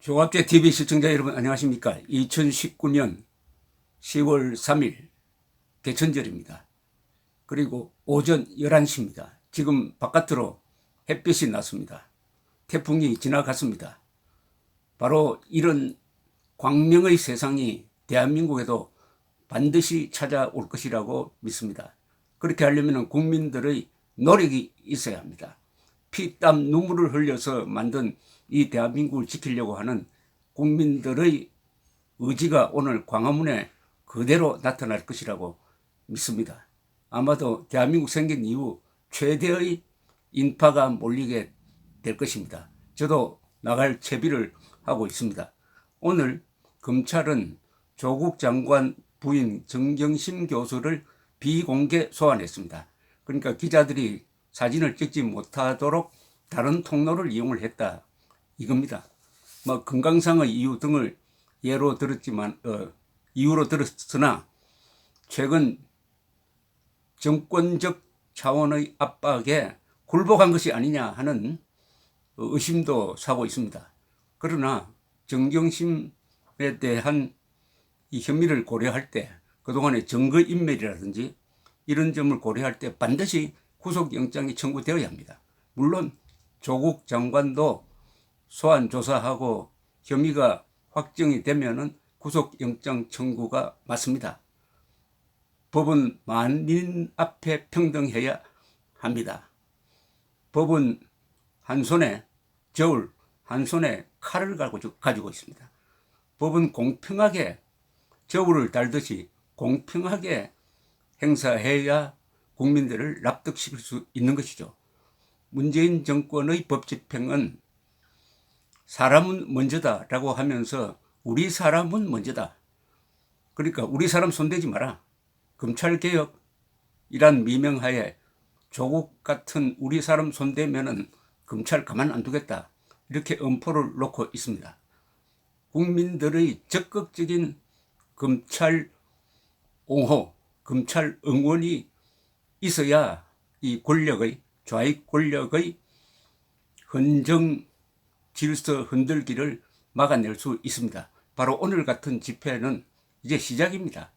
종합제 TV 시청자 여러분 안녕하십니까? 2019년 10월 3일 개천절입니다. 그리고 오전 11시입니다. 지금 바깥으로 햇빛이 났습니다. 태풍이 지나갔습니다. 바로 이런 광명의 세상이 대한민국에도 반드시 찾아올 것이라고 믿습니다. 그렇게 하려면 국민들의 노력이 있어야 합니다. 피땀 눈물을 흘려서 만든 이 대한민국을 지키려고 하는 국민들의 의지가 오늘 광화문에 그대로 나타날 것이라고 믿습니다. 아마도 대한민국 생긴 이후 최대의 인파가 몰리게 될 것입니다. 저도 나갈 채비를 하고 있습니다. 오늘 검찰은 조국 장관 부인 정경심 교수를 비공개 소환했습니다. 그러니까 기자들이 사진을 찍지 못하도록 다른 통로를 이용을 했다 이겁니다. 건강상의 이유 등을 이유로 들었으나 최근 정권적 차원의 압박에 굴복한 것이 아니냐 하는 의심도 사고 있습니다. 그러나 정경심에 대한 이 혐의를 고려할 때 그동안의 증거인멸이라든지 이런 점을 고려할 때 반드시 구속영장이 청구되어야 합니다. 물론 조국 장관도 소환 조사하고 혐의가 확정이 되면은 구속영장 청구가 맞습니다. 법은 만민 앞에 평등해야 합니다. 법은 한 손에 저울, 한 손에 칼을 가지고 있습니다. 법은 공평하게 저울을 달듯이 공평하게 행사해야 국민들을 납득시킬 수 있는 것이죠. 문재인 정권의 법 집행은 사람은 먼저다라고 하면서 우리 사람은 먼저다. 그러니까 우리 사람 손대지 마라. 검찰개혁이란 미명하에 조국 같은 우리 사람 손대면은 검찰 가만 안 두겠다. 이렇게 엄포를 놓고 있습니다. 국민들의 적극적인 검찰 옹호, 검찰 응원이 있어야 이 권력의 좌익 권력의 헌정 질서 흔들기를 막아낼 수 있습니다. 바로 오늘 같은 집회는 이제 시작입니다.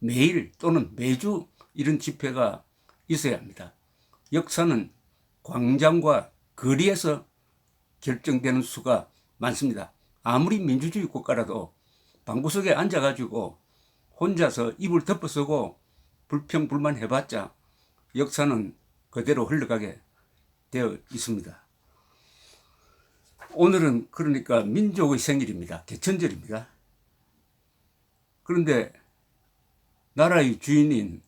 매일 또는 매주 이런 집회가 있어야 합니다. 역사는 광장과 거리에서 결정되는 수가 많습니다. 아무리 민주주의 국가라도 방구석에 앉아가지고 혼자서 입을 덮어쓰고 불평불만 해봤자 역사는 그대로 흘러가게 되어 있습니다. 오늘은 그러니까 민족의 생일입니다. 개천절입니다. 그런데 나라의 주인인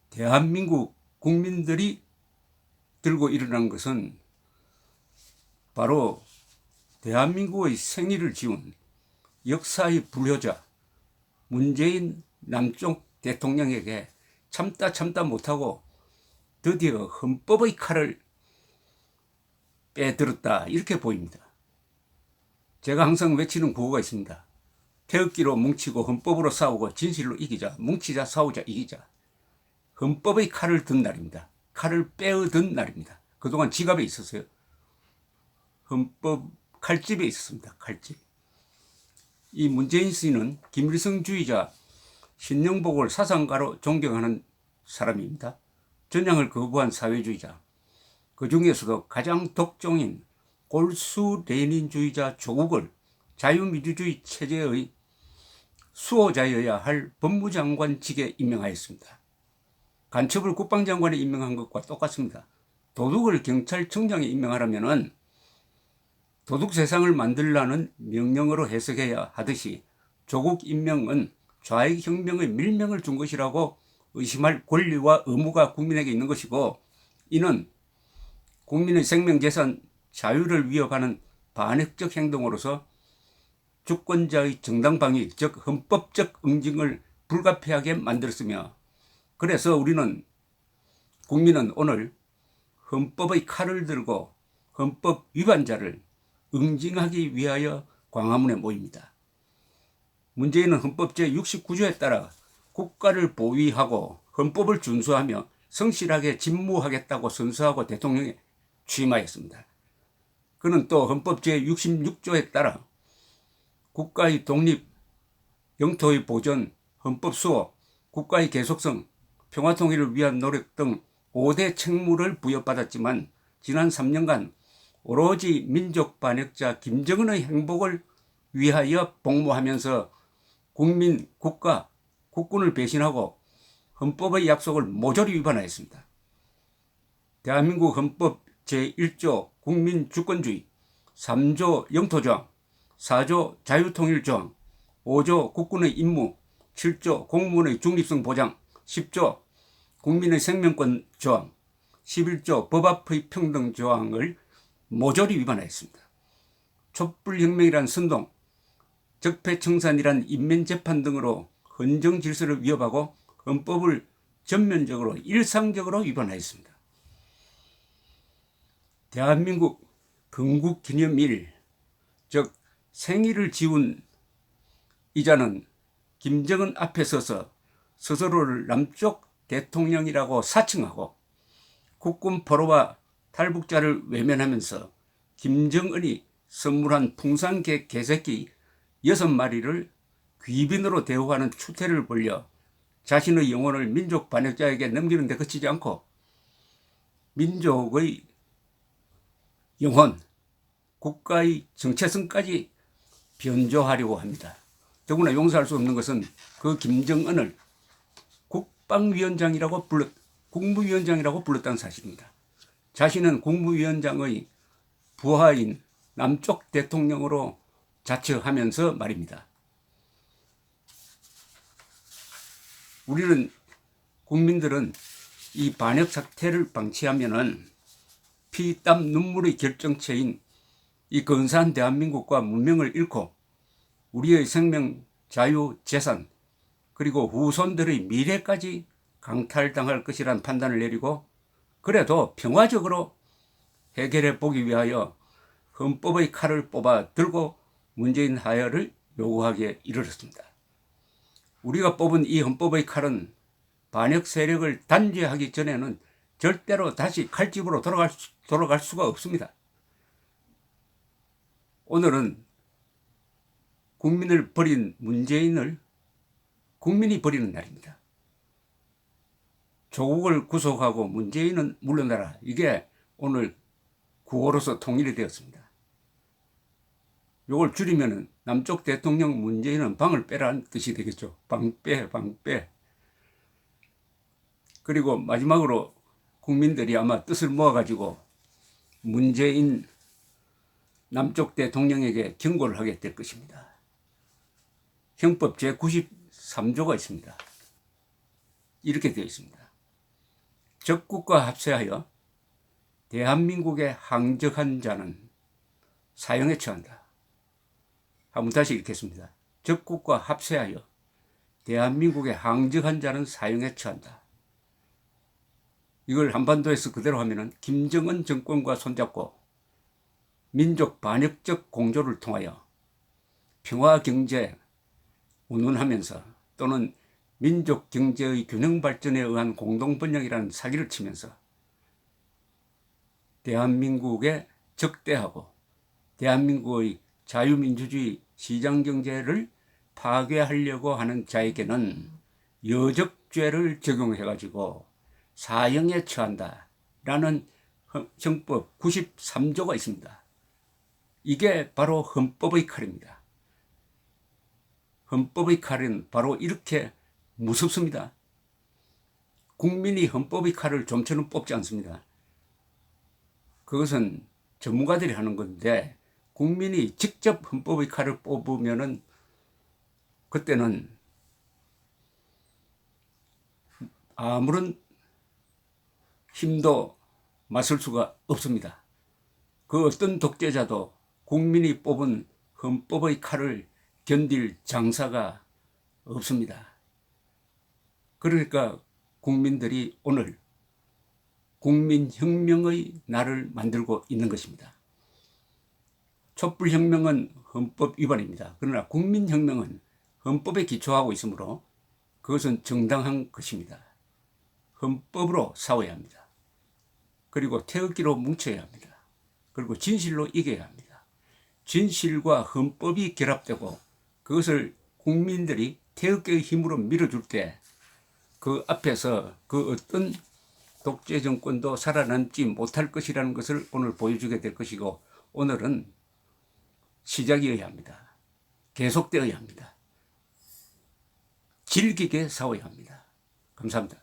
대한민국 국민들이 들고 일어난 것은 바로 대한민국의 생일을 지운 역사의 불효자 문재인 남쪽 대통령에게 참다 못하고 드디어 헌법의 칼을 빼들었다 이렇게 보입니다. 제가 항상 외치는 구호가 있습니다. 태극기로 뭉치고 헌법으로 싸우고 진실로 이기자. 뭉치자 싸우자 이기자. 헌법의 칼을 든 날입니다. 칼을 빼어든 날입니다. 그동안 지갑에 있었어요. 헌법 칼집에 있었습니다. 칼집. 이 문재인 씨는 김일성주의자 신영복을 사상가로 존경하는 사람입니다. 전향을 거부한 사회주의자. 그 중에서도 가장 독종인 골수 레닌주의자 조국을 자유민주주의 체제의 수호자여야 할 법무장관직에 임명하였습니다. 간첩을 국방장관에 임명한 것과 똑같습니다. 도둑을 경찰청장에 임명하려면 도둑 세상을 만들라는 명령으로 해석해야 하듯이 조국 임명은 좌익혁명의 밀명을 준 것이라고 의심할 권리와 의무가 국민에게 있는 것이고, 이는 국민의 생명재산 자유를 위협하는 반역적 행동으로서 주권자의 정당방위, 즉 헌법적 응징을 불가피하게 만들었으며, 그래서 국민은 오늘 헌법의 칼을 들고 헌법 위반자를 응징하기 위하여 광화문에 모입니다. 문재인은 헌법 제69조에 따라 국가를 보위하고 헌법을 준수하며 성실하게 직무하겠다고 선서하고 대통령에 취임하였습니다. 그는 또 헌법 제66조에 따라 국가의 독립, 영토의 보전, 헌법 수호, 국가의 계속성, 평화통일을 위한 노력 등 5대 책무를 부여받았지만 지난 3년간 오로지 민족 반역자 김정은의 행복을 위하여 복무하면서 국민, 국가, 국군을 배신하고 헌법의 약속을 모조리 위반하였습니다. 대한민국 헌법 제1조 국민주권주의, 3조 영토조항, 4조 자유통일조항, 5조 국군의 임무, 7조 공무원의 중립성 보장, 10조 국민의 생명권 조항, 11조 법 앞의 평등 조항을 모조리 위반하였습니다. 촛불혁명이란 선동, 적폐청산이란 인면재판 등으로 헌정 질서를 위협하고 헌법을 전면적으로 일상적으로 위반하였습니다. 대한민국 건국기념일, 즉 생일을 지운 이자는 김정은 앞에 서서 스스로를 남쪽 대통령이라고 사칭하고 국군 포로와 탈북자를 외면하면서 김정은이 선물한 풍산개 개새끼 6마리를 귀빈으로 대우하는 추태를 벌려 자신의 영혼을 민족 반역자에게 넘기는 데 그치지 않고 민족의 영혼, 국가의 정체성까지 변조하려고 합니다. 더구나 용서할 수 없는 것은 그 김정은을 국무위원장이라고 불렀다는 사실입니다. 자신은 국무위원장의 부하인 남쪽 대통령으로 자처하면서 말입니다. 우리는 국민들은 이 반역 사태를 방치하면은 피, 땀, 눈물의 결정체인 이 근사한 대한민국과 문명을 잃고 우리의 생명, 자유, 재산 그리고 후손들의 미래까지 강탈당할 것이란 판단을 내리고 그래도 평화적으로 해결해 보기 위하여 헌법의 칼을 뽑아 들고 문재인 하야를 요구하기에 이르렀습니다. 우리가 뽑은 이 헌법의 칼은 반역 세력을 단죄하기 전에는 절대로 다시 칼집으로 돌아갈 수가 없습니다. 오늘은 국민을 버린 문재인을 국민이 버리는 날입니다. 조국을 구속하고 문재인은 물러나라. 이게 오늘 구호로서 통일이 되었습니다. 이걸 줄이면 남쪽 대통령 문재인은 방을 빼라는 뜻이 되겠죠. 방 빼. 그리고 마지막으로 국민들이 아마 뜻을 모아가지고 문재인 남쪽 대통령에게 경고를 하게 될 것입니다. 형법 제93조가 있습니다. 이렇게 되어 있습니다. 적국과 합세하여 대한민국에 항적한 자는 사형에 처한다. 한번 다시 읽겠습니다. 적국과 합세하여 대한민국에 항적한 자는 사형에 처한다. 이걸 한반도에서 그대로 하면은 김정은 정권과 손잡고 민족 반역적 공조를 통하여 평화 경제 운운하면서 또는 민족 경제의 균형 발전에 의한 공동 번영이라는 사기를 치면서 대한민국에 적대하고 대한민국의 자유민주주의 시장경제를 파괴하려고 하는 자에게는 여적죄를 적용해가지고 사형에 처한다라는 형법 93조가 있습니다. 이게 바로 헌법의 칼입니다. 헌법의 칼은 바로 이렇게 무섭습니다. 국민이 헌법의 칼을 좀처럼 뽑지 않습니다. 그것은 전문가들이 하는 건데 국민이 직접 헌법의 칼을 뽑으면은 그때는 아무런 힘도 맞설 수가 없습니다. 그 어떤 독재자도 국민이 뽑은 헌법의 칼을 견딜 장사가 없습니다. 그러니까 국민들이 오늘 국민혁명의 날을 만들고 있는 것입니다. 촛불혁명은 헌법 위반입니다. 그러나 국민혁명은 헌법에 기초하고 있으므로 그것은 정당한 것입니다. 헌법으로 싸워야 합니다. 그리고 태극기로 뭉쳐야 합니다. 그리고 진실로 이겨야 합니다. 진실과 헌법이 결합되고 그것을 국민들이 태극기의 힘으로 밀어줄 때 그 앞에서 그 어떤 독재 정권도 살아남지 못할 것이라는 것을 오늘 보여주게 될 것이고, 오늘은 시작이어야 합니다. 계속되어야 합니다. 질기게 싸워야 합니다. 감사합니다.